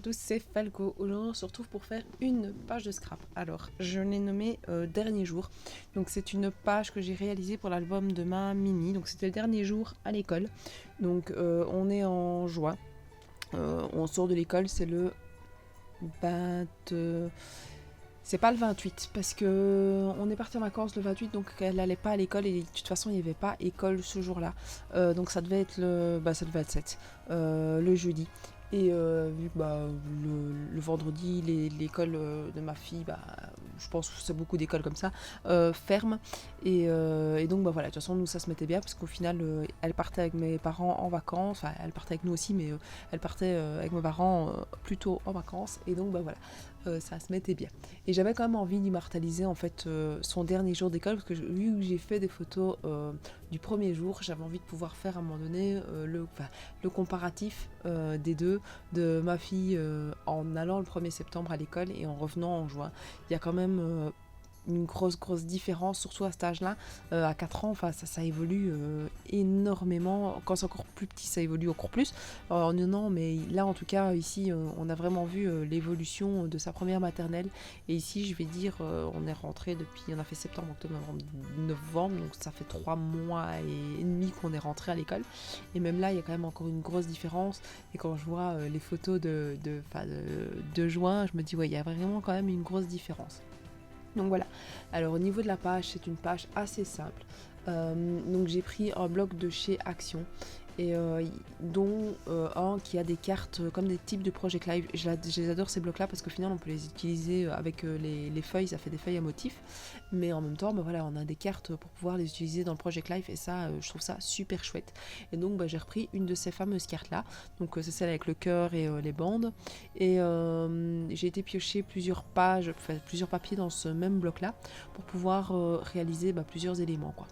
tous, c'est Falco. Aujourd'hui, on se retrouve pour faire une page de scrap. Alors, je l'ai nommée Dernier jour. Donc, c'est une page que j'ai réalisée pour l'album de ma Mini. Donc, c'était le dernier jour à l'école. Donc, on est en juin. On sort de l'école, c'est le 20... c'est pas le 28 parce que on est parti en vacances le 28, donc elle allait pas à l'école et de toute façon il n'y avait pas école ce jour-là. Donc ça devait être ça devait être 7, le jeudi. Et vu que le vendredi, l'école de ma fille, je pense que c'est beaucoup d'écoles comme ça, ferme. Et donc voilà, de toute façon nous ça se mettait bien parce qu'au final elle partait avec mes parents en vacances, enfin elle partait avec nous aussi, mais elle partait avec mes parents plutôt en vacances. Et donc voilà, ça se mettait bien. Et j'avais quand même envie d'immortaliser en fait son dernier jour d'école parce que vu que j'ai fait des photos du premier jour, j'avais envie de pouvoir faire à un moment donné le comparatif des deux, de ma fille en allant le 1er septembre à l'école et en revenant en juin. Il y a quand même une grosse différence, surtout à cet âge-là. À 4 ans, enfin, ça évolue énormément. Quand c'est encore plus petit, ça évolue encore plus. En un an, mais là, en tout cas, ici, on a vraiment vu l'évolution de sa première maternelle. Et ici, je vais dire, on est rentré depuis, on a fait septembre, octobre, novembre, donc ça fait 3 mois et demi qu'on est rentré à l'école. Et même là, il y a quand même encore une grosse différence. Et quand je vois les photos de juin, je me dis, ouais, il y a vraiment quand même une grosse différence. Donc voilà, alors au niveau de la page, c'est une page assez simple. Donc j'ai pris un bloc de chez Action et dont un qui a des cartes comme des types de Project Live. Je les adore ces blocs là parce qu'au final on peut les utiliser avec les feuilles, ça fait des feuilles à motifs, mais en même temps voilà, on a des cartes pour pouvoir les utiliser dans le Project Live et ça je trouve ça super chouette. Et donc j'ai repris une de ces fameuses cartes là, donc c'est celle avec le cœur et les bandes, et j'ai été piocher plusieurs pages, plusieurs papiers dans ce même bloc là pour pouvoir réaliser plusieurs éléments quoi.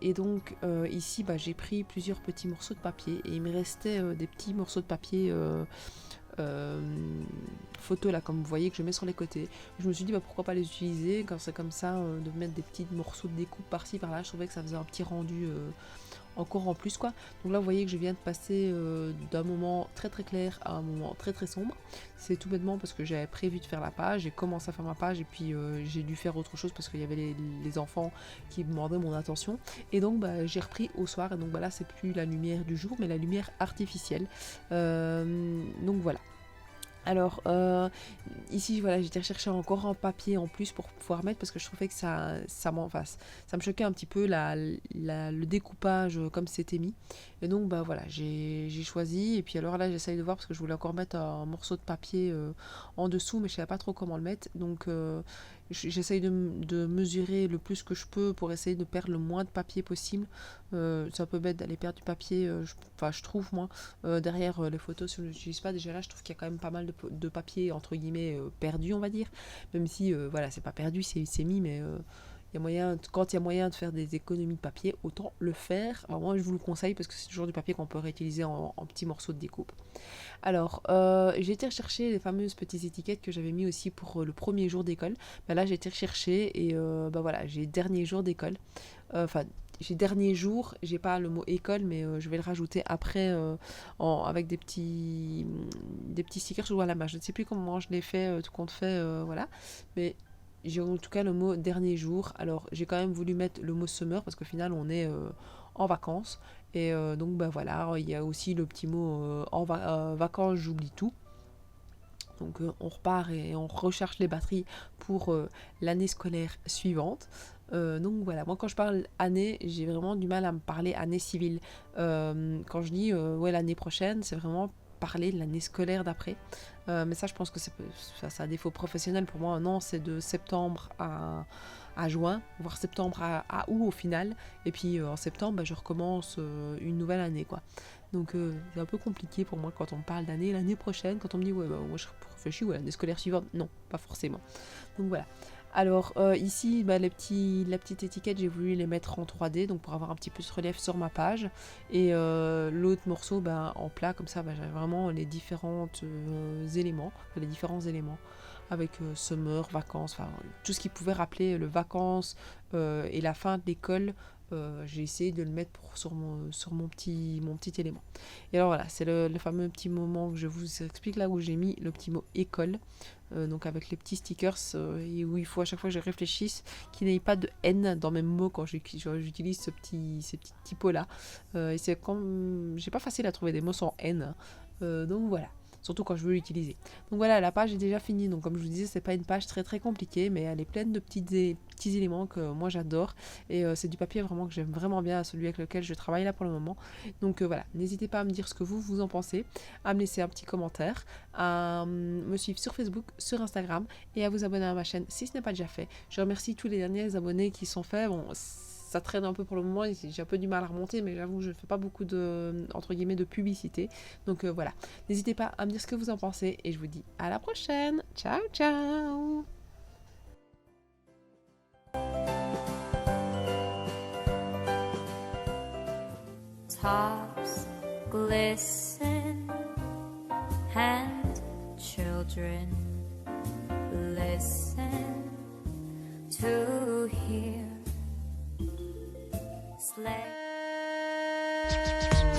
Et donc ici j'ai pris plusieurs petits morceaux de papier et il me restait des petits morceaux de papier photos là comme vous voyez que je mets sur les côtés. Je me suis dit pourquoi pas les utiliser quand c'est comme ça, de mettre des petits morceaux de découpe par-ci par-là. Je trouvais que ça faisait un petit rendu encore en plus quoi. Donc là vous voyez que je viens de passer d'un moment très très clair à un moment très très sombre. C'est tout bêtement parce que j'avais prévu de faire la page, j'ai commencé à faire ma page et puis j'ai dû faire autre chose parce qu'il y avait les enfants qui demandaient mon attention. Et donc j'ai repris au soir et donc là c'est plus la lumière du jour mais la lumière artificielle. Donc voilà. Alors ici voilà, j'ai été rechercher encore un papier en plus pour pouvoir mettre parce que je trouvais que ça me choquait un petit peu le découpage comme c'était mis. Et donc voilà, j'ai choisi et puis alors là j'essaye de voir parce que je voulais encore mettre un morceau de papier en dessous mais je savais pas trop comment le mettre. Donc j'essaye de mesurer le plus que je peux pour essayer de perdre le moins de papier possible. C'est un peu bête d'aller perdre du papier, je trouve moi, derrière les photos si on ne l'utilise pas. Déjà là je trouve qu'il y a quand même pas mal de papier entre guillemets perdu on va dire, même si voilà c'est pas perdu, c'est mis, mais y a moyen, quand il y a moyen de faire des économies de papier, autant le faire. Alors moi je vous le conseille parce que c'est toujours du papier qu'on peut réutiliser en petits morceaux de découpe. Alors j'ai été rechercher les fameuses petites étiquettes que j'avais mis aussi pour le premier jour d'école. Là j'ai été rechercher et voilà, j'ai dernier jour d'école. Enfin j'ai dernier jour, j'ai pas le mot école mais je vais le rajouter après avec des petits stickers sur la main. Je ne sais plus comment je l'ai fait, tout compte fait, voilà, mais j'ai en tout cas le mot dernier jour. Alors j'ai quand même voulu mettre le mot summer parce qu'au final on est en vacances et donc voilà, il y a aussi le petit mot vacances j'oublie tout. Donc on repart et on recharge les batteries pour l'année scolaire suivante. Donc voilà, moi quand je parle année, j'ai vraiment du mal à me parler année civile. Quand je dis l'année prochaine, c'est vraiment parler de l'année scolaire d'après. Mais ça je pense que c'est un défaut professionnel. Pour moi un an c'est de septembre à juin, voire septembre à août au final. Et puis en septembre je recommence une nouvelle année quoi. Donc c'est un peu compliqué pour moi quand on parle l'année prochaine, quand on me dit moi je réfléchis l'année scolaire suivante, non, pas forcément. Donc voilà. Alors ici la petite étiquette j'ai voulu les mettre en 3D donc pour avoir un petit peu de relief sur ma page et l'autre morceau en plat comme ça j'avais vraiment les différents éléments. avec summer, vacances, enfin tout ce qui pouvait rappeler le vacances et la fin de l'école. J'ai essayé de le mettre sur mon petit élément. Et alors voilà, c'est le fameux petit moment que je vous explique là où j'ai mis le petit mot école. Donc avec les petits stickers et où il faut à chaque fois que je réfléchisse qu'il n'y ait pas de N dans mes mots quand j'utilise ces petits typos là. Et c'est comme j'ai pas facile à trouver des mots sans N. Donc voilà. Surtout quand je veux l'utiliser. Donc voilà, la page est déjà finie. Donc comme je vous disais, c'est pas une page très très compliquée, mais elle est pleine de petits éléments que moi j'adore. Et c'est du papier vraiment que j'aime vraiment bien, celui avec lequel je travaille là pour le moment. Donc voilà, n'hésitez pas à me dire ce que vous en pensez, à me laisser un petit commentaire, à me suivre sur Facebook, sur Instagram et à vous abonner à ma chaîne si ce n'est pas déjà fait. Je remercie tous les derniers abonnés qui sont faits. Bon, ça traîne un peu pour le moment, j'ai un peu du mal à remonter, mais j'avoue je ne fais pas beaucoup de, entre guillemets, de publicité. Donc voilà, n'hésitez pas à me dire ce que vous en pensez et je vous dis à la prochaine. Ciao, ciao! Tops glisten and children listen to hear